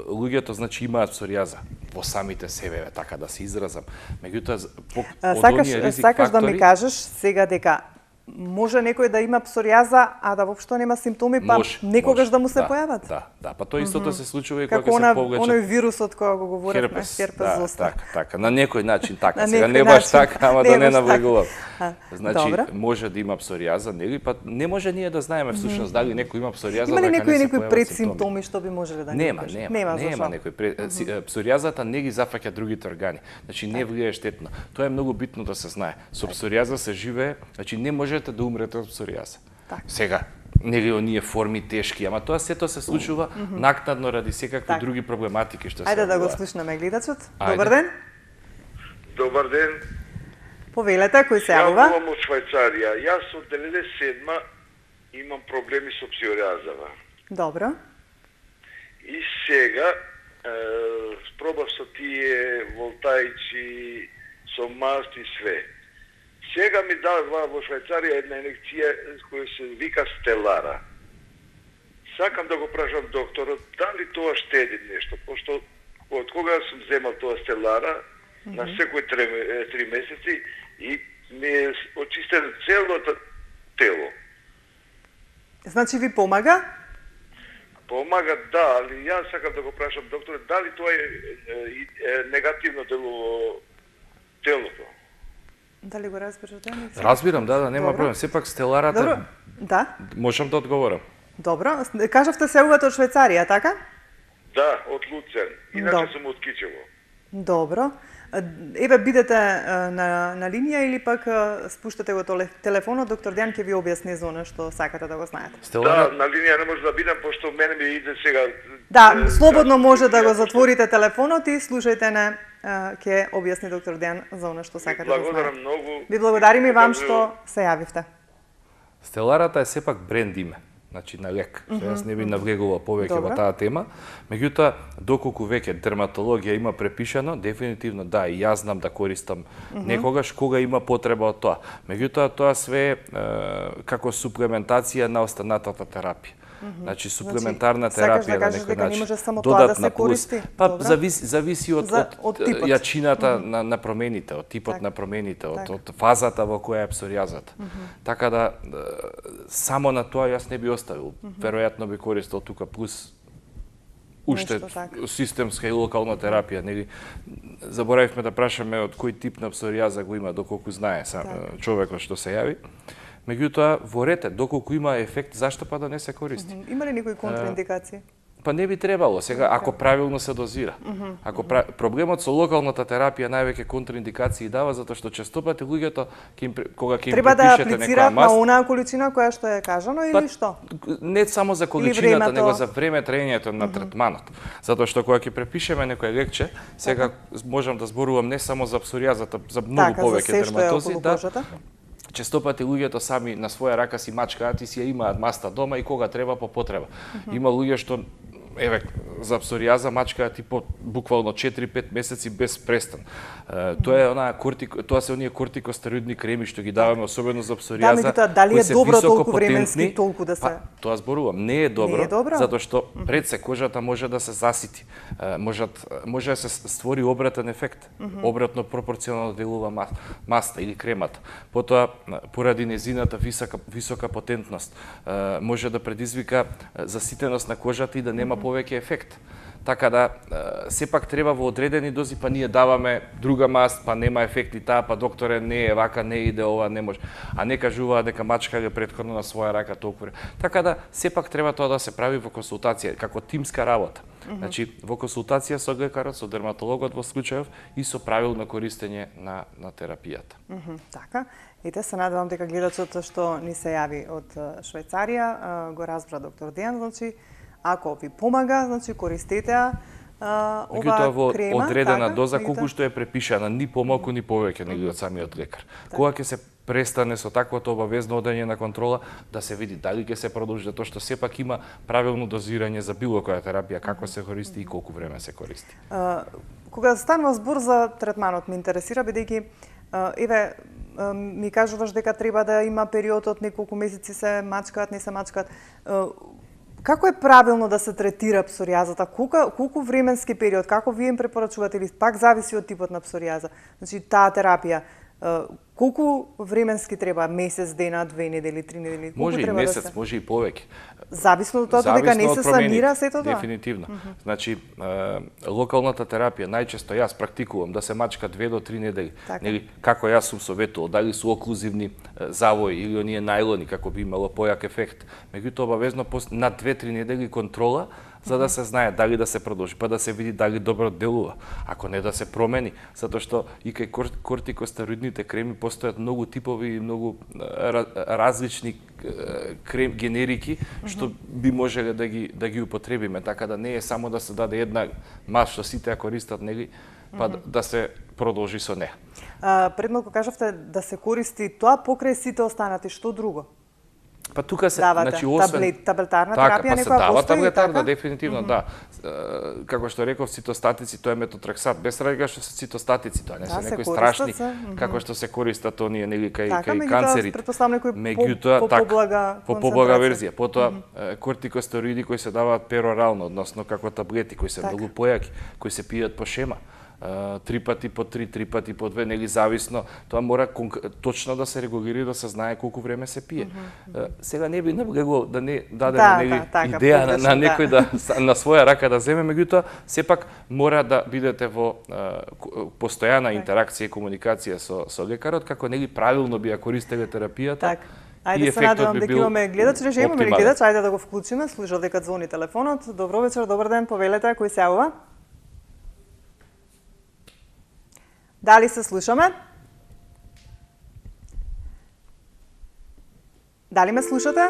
луѓето значи имаат псоријаза во самите себе, така да се изразам. Меѓутоа сакаш да ми кажеш сега дека може некој да има псоријаза, а да воопшто нема симптоми, па некогаш да му се појават? Да, па тоа истото се случува и кога се повлече. Како оној вирусот кој го говоревме, херпес зостар. Така, на некој начин така. Сега не баш така, ама да не навлегувам. Значи, може да има псоријаза, нели? Па не може ние да знаеме всушност дали некој има псоријаза, има ли некои предсимптоми што би можеле да нема некој псоријазата не ги зафаќа другите органи. Значи не влијае штетно. Тоа е многу битно да се знае. Со псоријаза се живее, значи не можете да умрете од псоријаза. Сега, нели оние форми тешки, ама тоа сето се случува накнадно ради секакви други проблематики што се. Ајде да го слушнеме гледачот. Добар ден. Добар ден. Повелете, кој се јавува? Јавувам од Швајцарија. Јас од 97 имам проблеми со псоријазава. Добро. И сега пробав со тие волтаичи, со маст и све. Сега ми дава во Швајцарија една инекција која се вика Стелара. Сакам да го прашам докторот дали тоа штеди нешто, пошто од кога сум земал тоа Стелара на секој 3 месеци и ми е очистено целото тело. Значи ви помага? Помага, да, али јас сакам да го прашам докторот дали тоа е негативно дело телото. Дали го разбирате? Разбирам, да, нема проблем. Сепак Стеларата. Добро. Да. Можам да одговорам. Добро. Кажавте се уват од Швајцарија, така? Да, од Луцен. Иначе сум од Кичево. Добро. Еве бидете на линија или пак спуштате го телефонот, доктор Дејан ќе ви објасни за она што сакате да го знаете. Да, на линија не може да бидам пошто мене ми иде сега. Да, слободно може да го затворите телефонот и слушајте не ќе објасни доктор Дејан за она што сакате да знаете. Благодарам многу. Ви благодарим и вам што се јавивте. Стеларата е сепак бренд име. Значи на лек. Јас не би навлегувал повеќе во таа тема. Меѓутоа, доколку веќе дерматологија има препишано, дефинитивно да, и јас знам да користам некогаш кога има потреба од тоа. Меѓутоа, тоа све е како суплементација на останатата терапија. Значи суплементарна терапија на некој начин. Додатна плюс. Па зависи од јачината на промените, од типот на промените, од фазата во која е псоријазата. Така да само на тоа јас не би оставил. Веројатно би користел тука плюс уште системска и локална терапија, нели? Заборавивме да прашаме од кој тип на псоријаза го има, доколку знае човекот што се јави. Меѓутоа, во рете, доколку има ефект, зашто па да не се користи? Има ли некои контраиндикации? Па не би требало, сега, ако правилно се дозира. Проблемот со локалната терапија највеќе контраиндикации дава, затоа што честопати луѓето, кога ќе им треба да препишете некоја аплицираат на маст... онаа количина која што е кажано или што? Не само за количината, него за време траењето на третманот. Затоа што кога ќе препишеме некој лекче, сега можам да зборувам не само за псоријазата, за многу повеќе дерматози, Често пати луѓето сами на своја рака си мачкаат и си ја имаат маста дома и кога треба по потреба. Има луѓе што еве за псоријаза мачкаат и по буквално 4-5 месеци без престан. Тоа се оние кортикостероидни креми што ги даваме особено за псоријаза. Да, меѓутоа дали е добро толку временски толку да се Тоа зборувам, не е добро, затоа што пред се кожата може да се засити. Може да се створи обратен ефект, обратно пропорционално делува маста или кремата. Потоа поради незината висока потентност може да предизвика заситеност на кожата и да нема повеќе ефект. Така да, сепак треба во одредени дози, па ние даваме друга маст, па нема ефект и таа, па докторе не е вака, не иде ова, не може. А не кажуваат дека мачкале претходно на своја рака толку. Така да, сепак треба тоа да се прави во консултација, како тимска работа. Значи, во консултација со лекарот, со дерматологот во случајов и со правилно користење на терапијата. Така. Ете, се надевам дека гледачот што ни се јави од Швајцарија го разбра доктор Дејан, значи, ако ви помага, значи користете ја оваа крема. Во одредена доза колку што е препишана, ни помалку ни повеќе нели од самиот лекар. Кога ќе се престане со таквото обавезно одење на контрола, да се види дали ќе се продолжи, затоа што сепак има правилно дозирање за било која терапија, како се користи и колку време се користи. Кога станува збор за третманот, ме интересира бидејќи еве ми кажуваш дека треба да има период од неколку месеци се мачкаат, не се мачкаат. Како е правилно да се третира псоријазата? Колку временски период? Како вие им препорачувате или пак зависи од типот на псоријаза? Значи таа терапија колку временски треба? Месец, дена, 2 недели, 3 недели? Може и месец, може и повеќе. Зависно од тоа дека не се санира сето тоа? Дефинитивно. Значи, локалната терапија, најчесто јас практикувам да се мачка 2 до 3 недели. Нели, како јас сум советувал, дали су оклузивни завои или оние најлони, како би имало појак ефект. Меѓутоа, обавезно на 2-3 недели контрола, за да се знае дали да се продолжи, па да се види дали добро делува, ако не да се промени, затоа што и кај кортикостероидните креми постојат многу типови и многу различни генерики што би можеле да ги употребиме, така да не е само да се даде една маст што сите ја користат, нели, па да се продолжи со неа. Пред малку кажавте да се користи тоа покрај сите останати, што друго? Па тука се, давате, значи освен таблетарна терапија некоја постои, дава таблетарна, дефинитивно, да. Како што реков, цитостатици, тоа е метотрексат, без разлика што се цитостатици, тоа не се некои страшни, како што се користат оние нели кај канцерите. Меѓутоа, по поблага верзија. Потоа кортикостероиди кои се даваат перорално, односно како таблети кои се многу појаки, кои се пијат по шема. 3 пати по 3, 3 пати по 2, нели зависно, тоа мора точно да се регулира, да се знае колку време се пие. Сега не би навлегло да не дадеме нели идеја на некој да на своја рака да земе, меѓутоа сепак мора да бидете во постојана интеракција и комуникација со лекарот како нели правилно би ја користеле терапијата. Ајде се надевам дека имаме гледач, рече имаме ли гледач, ајде да го вклучиме, слушал дека звони телефонот. Добро вечер, добар ден, повелете, кој се јавува? Дали се слушаме? Дали ме слушате?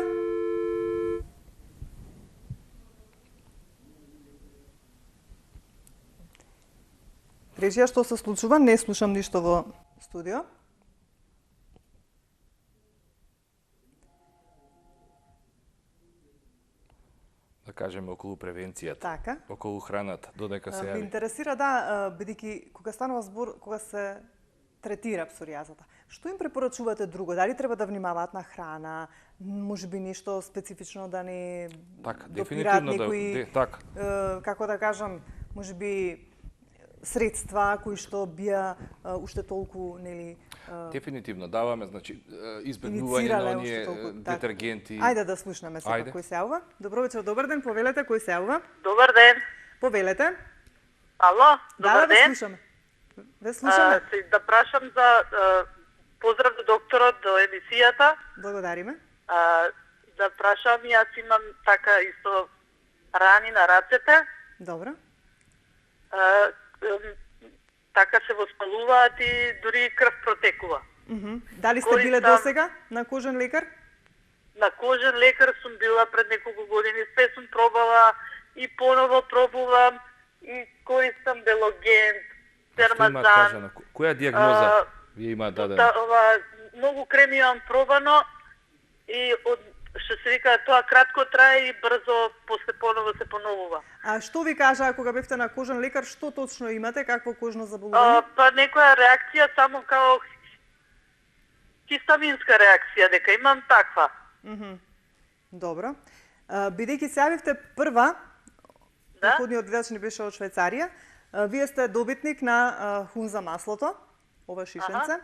Режија, што се случува? Не слушам ништо во студио. Да кажеме околу превенцијата, така, околу храната, додека се јави. Ме интересира бидејќи кога станува збор, кога се третира псоријазата, што им препорачувате друго? Дали треба да внимаваат на храна, можеби нешто специфично да не допираат некои, како да кажам, можеби средства кои што бија уште толку, нели, дефинитивно даваме, значи избегнување на оние детергенти. Ајде да слушнеме сега кој се јавува. Добро вечер, добар ден, повелете кој се јавува. Добар ден. Повелете. Ало, добар ден. Да слушаме. Да слушаме. Да прашам за поздрав до докторот, до емисијата. Благодариме. Да прашам, јас имам така исто рани на рацете. Добро. Така се воспалуваат и дури крв протекува. Дали сте биле досега на кожен лекар? На кожен лекар сум била пред неколку години, све сум пробала и поново пробувам и користам Белоген, Термазан. Која дијагноза ви има дадена? многу креми имам пробано и од што се вика, тоа кратко трае и брзо после поново се поновува. А што ви кажа кога бевте на кожен лекар, што точно имате, какво кожно заболување? Па некоја реакција само као хистаминска реакција, дека имам таква. Добро. Бидејќи се јавивте прва, Да? предходниот гледач ни беше од Швајцарија, вие сте добитник на хун за маслото, ова шишенце.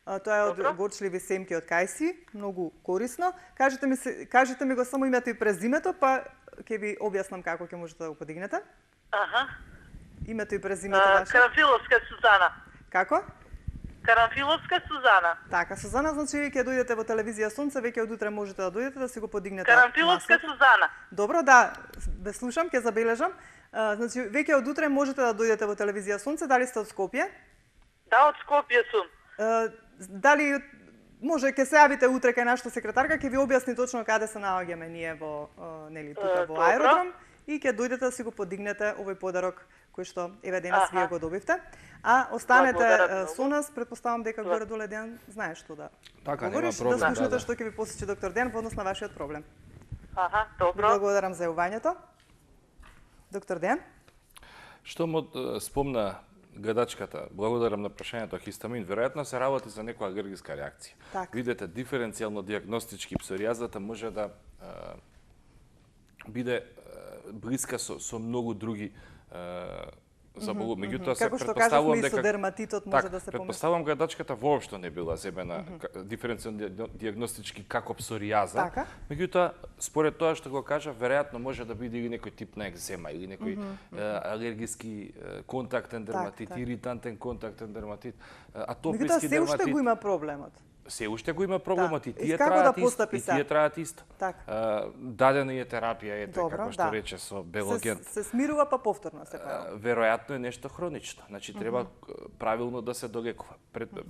Тоа е од Добро. горчливи семки од кајси, многу корисно. Кажете ми го само името и презимето, па ќе ви објаснам како ќе можете да го подигнете. Аха. Името и презимето ваше. Карамфиловска Сузана. Како? Карамфиловска Сузана. Така, Сузана, значи ќе дојдете во телевизија Сонце, веќе од утре можете да дојдете да си го подигнете. Карамфиловска маслото. Сузана. Добро, да, бе слушам, ќе забележам. Значи, веќе од утре можете да дојдете во телевизија Сонце, дали сте од Скопје? Да, од Скопје сум. Дали може ќе се јавите утре кај нашата секретарка, ќе ви објасни точно каде се наоѓаме ние во нели тука во Добро. аеродром и ќе дојдете да си го подигнете овој подарок кој што еве денес вие го добивте. А останете Благодарам многу. со нас, претпоставам дека горе доле Дејан знае што да Така, нема говориш, проблем, да слушнете да. што ќе ви посечи доктор Дејан во однос на вашиот проблем. Аха, Ви добро. благодарам за јавањето. Доктор Дејан? Што му спомна гледачката, благодарам на прашањето хистамин, веројатно се работи за некоја алергиска реакција. Така. Видете, диференцијално диагностички псоријазата може да биде блиска со многу други заболувања. Меѓутоа се Како што претпоставувам кажавме и со дека дерматитот може така, да се помисли. претпоставувам гледачката воопшто не била земена диференцијално диагностички како псоријаза. Така. Меѓутоа, според тоа што го кажа, веројатно може да биде или некој тип на екзема или некој алергиски контактен дерматит, така. иритантен контактен дерматит, Меѓутоа атописки се уште дерматит. го има проблемот. Се уште го има проблемот Да. и И тие како траат да исто. постапи И сега? тие траат исто. Така. Дадена е терапија, ете, Добро, како што да. рече со белоген. Се смирува па повторно се појавува. Веројатно е нешто хронично. Значи треба правилно да се долекува.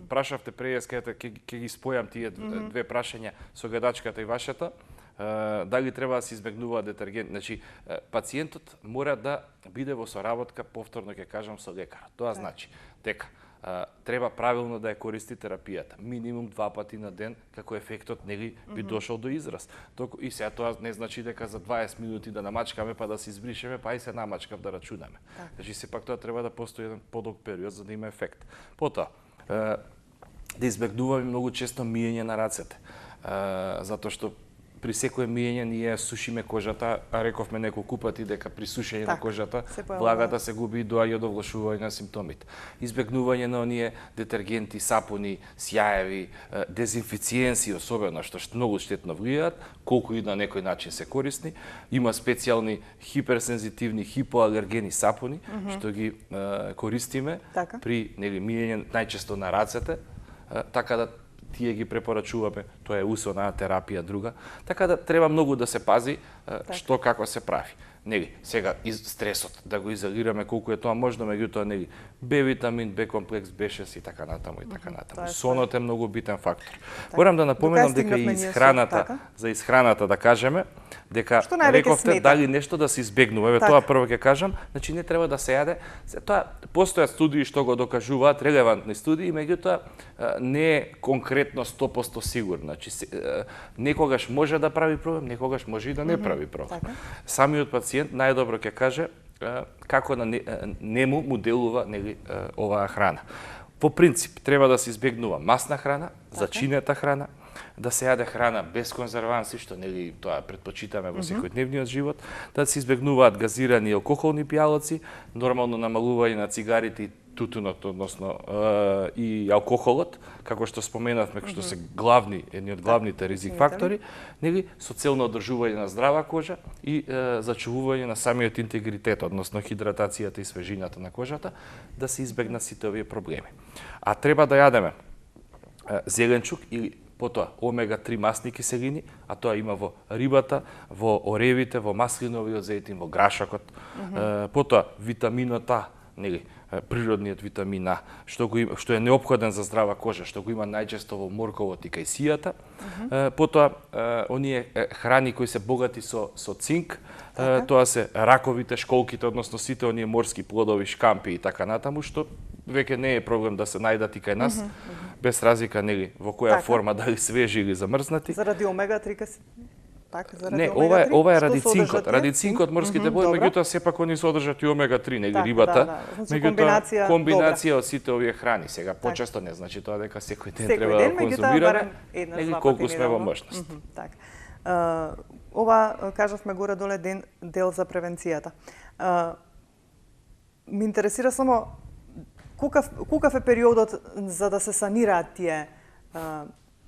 Прашавте прееската, ќе ги спојам тие две прашања со гледачката и вашата. Дали треба да се избегнува детергент. Значи, пациентот мора да биде во соработка, повторно ќе кажам, со лекарот. Тоа значи дека треба правилно да ја користи терапијата. Минимум 2 пати на ден, како ефектот нели би дошол до израз. И сега тоа не значи дека за 20 минути да намачкаме па да се избришеме, па и се намачкав да рачунаме. Значи сепак тоа треба да постои еден подолг период за да има ефект. Потоа, да избегнуваме многу често миење на рацете. Затоа што при секое миење ние сушиме кожата, а рековме неколку пати дека при сушење на Така, кожата се појавува. влагата се губи и доаѓа до влошување на симптомите. Избегнување на оние детергенти, сапуни, сјаеви, дезинфициенси особено што многу штетно влијаат, колку и на некој начин се корисни. Има специјални хиперсензитивни хипоалергени сапуни што ги користиме Така. при нели миење најчесто на рацете, така да тие ги препорачуваме, тоа е усвоена терапија друга, така да треба многу да се пази што како се прави. Нели, сега стресот да го изолираме колку е тоа можно, меѓутоа нели Б витамин, Б комплекс, Б6 и така натаму и така натаму. Тоа е Сонот е многу битен фактор. Морам да напоменам До кај дека и стигнавме ние со исхраната, така? за исхраната да кажеме, дека Што највеќе рековте смета? дали нешто да се избегнува. Еве Така. тоа прво ќе кажам, значи не треба да се јаде. Тоа постојат студии што го докажуваат, релевантни студии, меѓутоа не е конкретно 100% сигурно. Значи некогаш може да прави проблем, некогаш може и да не прави проблем. Така. Самиот пациент најдобро ќе каже како на нему му делува нели оваа храна. По принцип треба да се избегнува масна храна, зачинета храна, да се јаде храна без конзерванси, што нели тоа претпочитаме во секојдневниот живот, да се избегнуваат газирани и алкохолни пијалоци, нормално намалување на цигарите и тутунот, односно и алкохолот, како што споменавме, што се едни од главните ризик фактори, нели со цел на одржување на здрава кожа и зачувување на самиот интегритет, односно хидратацијата и свежината на кожата, да се избегнат сите овие проблеми. А треба да јадеме зеленчук или потоа омега-3 масни киселини, а тоа има во рибата, во оревите, во маслиновиот зејтин, во грашакот. Потоа витаминот А, нели, природниот витамин А, што е неопходен за здрава кожа, што го има најчесто во морковот и кајсијата. Потоа оние храни кои се богати со цинк, тоа се раковите, школките, односно сите оние морски плодови, шкампи и така натаму, што веќе не е проблем да се најдат и кај нас, без разлика нели во која Така. форма, дали свежи или замрзнати. Заради омега-3 така, заради Не, омега-3? ова е Што ради содржат цинкот, тие? ради цинкот морските бои, добра. меѓутоа сепак они содржат и омега-3, нели Така, рибата. да. Значи, комбинација од сите овие храни. Сега почесто не значи тоа дека секој ден Секој треба ден, да меѓутоа, конзумираме, барем една, нели два колку пати сме во неделно. можност. Така. Ова кажавме горе-доле дел за превенцијата. Ме интересира само колкав е периодот за да се санираат тие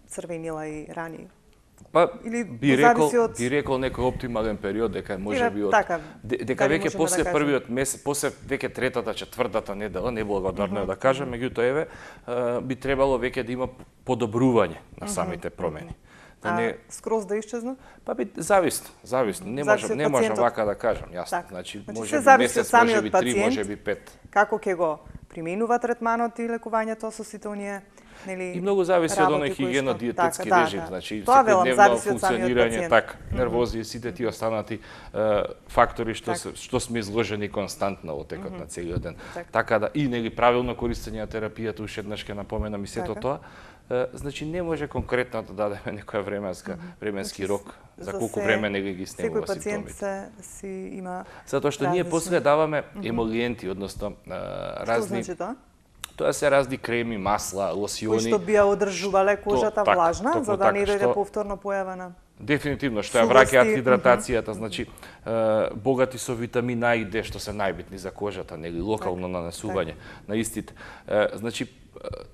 црвенила и рани? Па Или би рекол некој оптимален период дека може би од така, дека дали веќе можеме после да кажеме? првиот месец, после веќе третата, четвртата недела, неблагодарно е да кажам, меѓутоа би требало веќе да има подобрување на самите промени. Да не скроз да исчезна? па би зависно. Не Зависи од можам пациентот. вака да кажам, јасно. Така. Значи Значи, може се би зависи од месец, може самиот би 3, пациент. може би 5. Како ќе го применува третманот и лекувањето со сите оние, нели, И многу зависи од оној работи кои што- хигиено-диететски така, режим, значи Тоа велам, секојдневно зависи од самиот функционирање, пациент. така, нервози и сите тие останати фактори што сме изложени константно во текот на целиот ден. Така да и нели правилно користење на терапијата, уште еднаш ќе напоменам и сето Така. тоа. Значи не може конкретно да дадеме некоја временски Значи, рок за колку се- време нели ги снемува Секој пациент симптомите. си има Затоа што ние различни. после даваме емолиенти, односно Што разни значи тоа? тоа се разни креми, масла, Кои лосиони. што би ја одржувале кожата така, влажна, токму за да така, не дојде што- повторно појава на... Дефинитивно, што ја Сувости, враќаат хидратацијата, значи богати со витамин А и Д, што се најбитни за кожата, нели локално нанесување на истите. Значи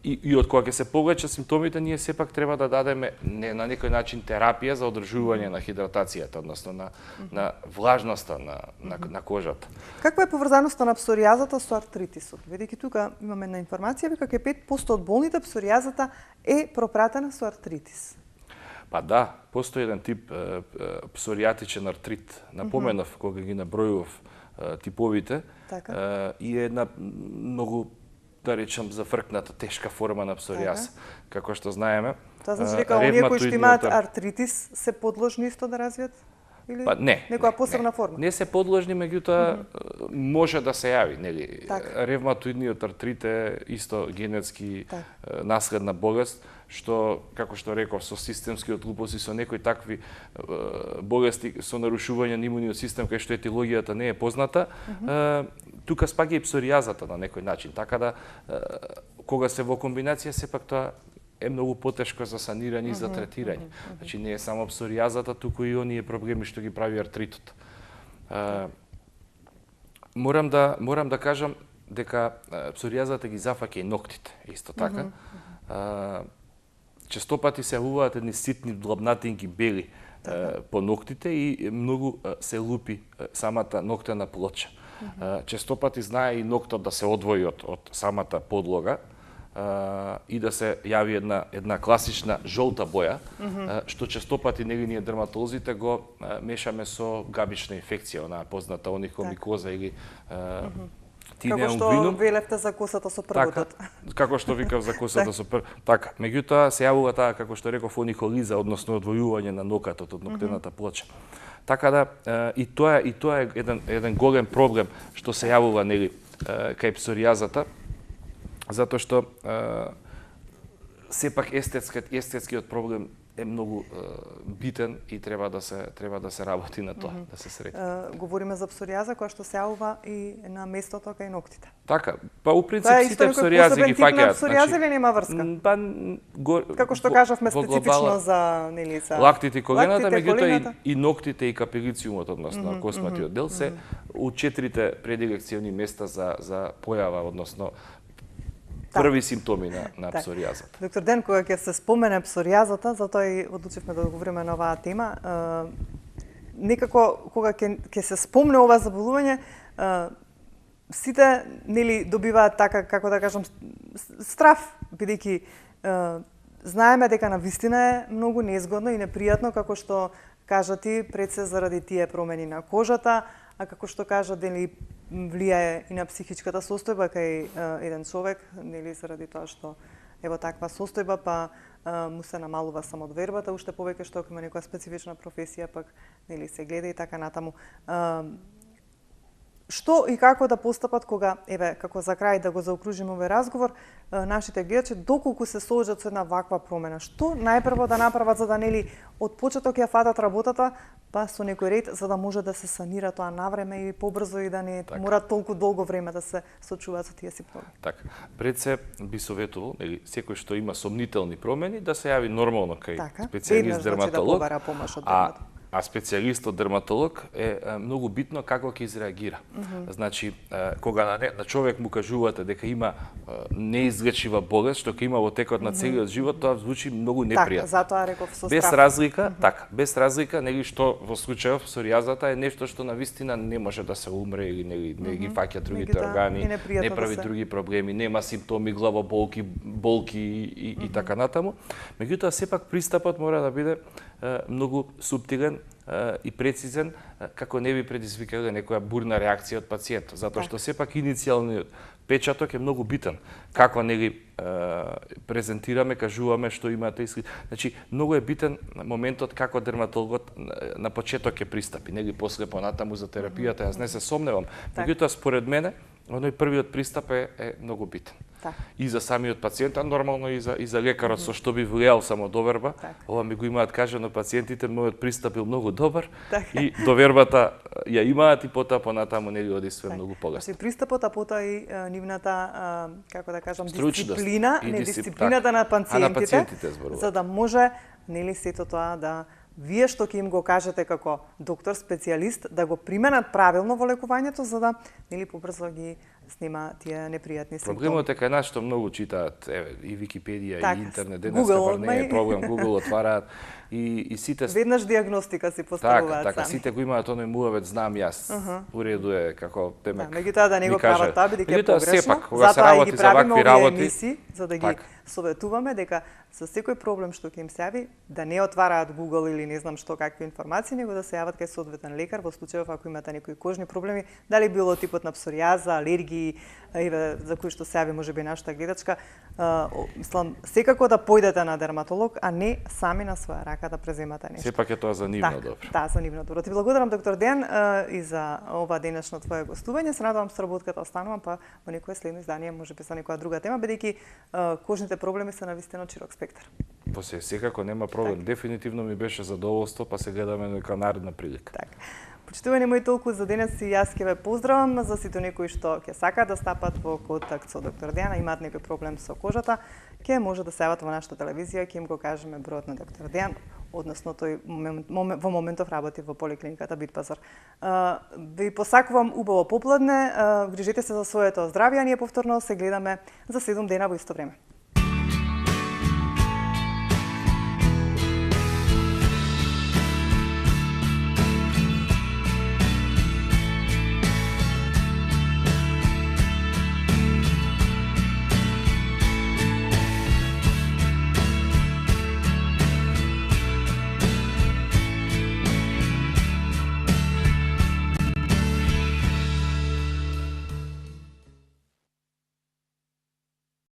и од кога ќе се повлечат симптомите, ние сепак треба да дадеме на некој начин терапија за одржување на хидратацијата, односно на влажноста на кожата. Каква е поврзаноста на псоријазата со артритисот? Ведејќи тука имаме една информација, вика ке 5% од болните псоријазата е пропратена со артритис. Па да, постои еден тип псоријатичен артрит. Напоменав кога ги набројував типовите. Така. И е една многу, да речам, зафркната, тешка форма на псоријаз. Како што знаеме. Тоа значи дека оние кои што ревматоидниот имаат артритис се подложни исто да развијат? Или Па не. некоја посебна форма? Не се подложни, меѓутоа може да се јави, нели? Така. Ревматоидниот артрит е исто генетски наследна болест, што како што реков со системскиот лупус и со некои такви болести со нарушување на имуниот систем кај што етиологијата не е позната, тука спаѓа и псоријазата на некој начин. Така да кога се во комбинација сепак тоа е многу потешко за санирање и за третирање. Значи не е само псоријазата, туку и оние проблеми што ги прави артритот. Морам да кажам дека псоријазата ги зафаќа и ноктите, исто така. Честопати се јавуваат едни ситни длабнатинки бели по ноктите и многу се лупи самата ноктена плоча. Честопати знае и ноктот да се одвои од самата подлога и да се јави една класична жолта боја, што честопати ние дерматолозите го мешаме со габична инфекција, онаа позната оникомикоза или Како што велевте за косата со првотот. Како што викав за косата со првотот. Така, меѓутоа се јавува таа, како што реков, ониколиза, односно одвојување на нокатот од ноктената плоча. Така да и тоа е еден голем проблем што се јавува нели кај псоријазата, затоа што сепак естетскиот проблем е многу битен и треба да се работи на тоа, да се среди. Говориме за псоријаза која што се јавува и на местото кај ноктите. Така, па у принцип сите псоријази ги фаќаат. Псоријаза или нема врска? Па како што кажавме специфично за нели за лактите и колената, меѓутоа колената. и ноктите и капелициумот, односно косматиот дел се у 4 предилекциони места за појава, односно први симптоми на псоријазата. Доктор Ден, кога ќе се спомене псоријазата, затоа и одлучивме да говориме на оваа тема, некако кога ќе се спомне ова заболување, сите нели добиваат така, како да кажам, страф, бидејќи знаеме дека на вистина е многу незгодно и непријатно, како што кажа ти, пред се заради тие промени на кожата, а како што кажа, дали влијае и на психичката состојба кај еден човек, нели заради тоа што е во таква состојба, па му се намалува самодвербата, уште повеќе што има некоја специфична професија, пак нели се гледа и така натаму. Што и како да постапат кога, како за крај да го заокружиме овој разговор, нашите гледачи доколку се соочат со една ваква промена, што најпрво да направат за да нели од почеток ја фатат работата, па со некој ред за да може да се санира тоа навреме и побрзо и да не мора толку долго време да се сочуваат со тие симптоми. Така, пред се би советувал, нели, секој што има сомнителни промени да се јави нормално кај специјалист дерматолог. Да помош од дерматолог. А специјалистот дерматолог е многу битно како ќе изреагира. Значи, кога на човек му кажувате дека има неизлечива болест, што ќе има во текот на целиот живот, тоа звучи многу непријатно. Така, затоа реков со без разлика, така, без разлика, нели што во случајов псоријазата е нешто што навистина не може да се умре или нели не ги фаќа другите органи, не прави други проблеми, нема симптоми, главоболки, болки и така натаму. Меѓутоа сепак пристапот мора да биде многу суптилен и прецизен, како не би предизвикале некоја бурна реакција од пациентот, затоа што сепак иницијалниот печаток е многу битен. Како нели презентираме, кажуваме што имате иски. Значи, многу е битен моментот како дерматологот на почеток ќе пристапи, нели после понатаму за терапијата, јас не се сомневам. Меѓутоа според мене, оној првиот пристап е многу битен. И за самиот пациент, а нормално и за лекарот со што би влијал само доверба. Ова ми го имаат кажано пациентите, мојот пристап бил многу добар и довербата ја имаат и потоа понатаму нели оди све многу полесно. Значи пристапот, а потоа и нивната, како да кажам, дисциплина, дисциплината на пациентите, за да може нели сето тоа да вие што ќе им го кажете како доктор специјалист да го применат правилно во лекувањето за да нели побрзо ги снима тие непријатни симптоми. Проблемот е кај нас што многу читаат и Википедија и интернет, денеска бар не е проблем, Google отвараат и сите веднаш диагностика си поставуваат сами. Така, сите го имаат оној муавет, знам јас. Уреду е како темек. Меѓутоа да не го прават тоа бидејќи е погрешно. Сепак, кога се работи за вакви работи, за да ги советуваме дека со секој проблем што ќе им се јави да не отвараат Google или не знам што какви информации, него да се јават кај соодветен лекар во случајов ако имате некои кожни проблеми, дали било типот на псоријаза, алергии, за кои што се јави можеби нашата гледачка, мислам секако да појдете на дерматолог, а не сами на своја рака да преземате нешто. Сепак е тоа за нивно добро. Да, за нивно добро. Ти благодарам доктор Дејан и за ова денешно твое гостување. Се надевам сработката останувам па во некое следно издание, можеби со некоја друга тема, бидејќи кожните проблеми се навистина широк спектар. Па секако нема проблем. Дефинитивно ми беше задоволство, па се гледаме нека наредна прилика. Така. Почитувани мои толку за денес и јас ќе ве поздравам за сите некои што ќе сакаат да стапат во контакт со доктор Дејан, имаат некој проблем со кожата, ќе може да се јават во нашата телевизија, ќе им го кажеме бројот на доктор Дејан, односно тој во моментов работи во поликлиниката Битпазар. Ви посакувам убаво попладне, грижете се за своето здравје, а ние повторно се гледаме за 7 дена во исто време.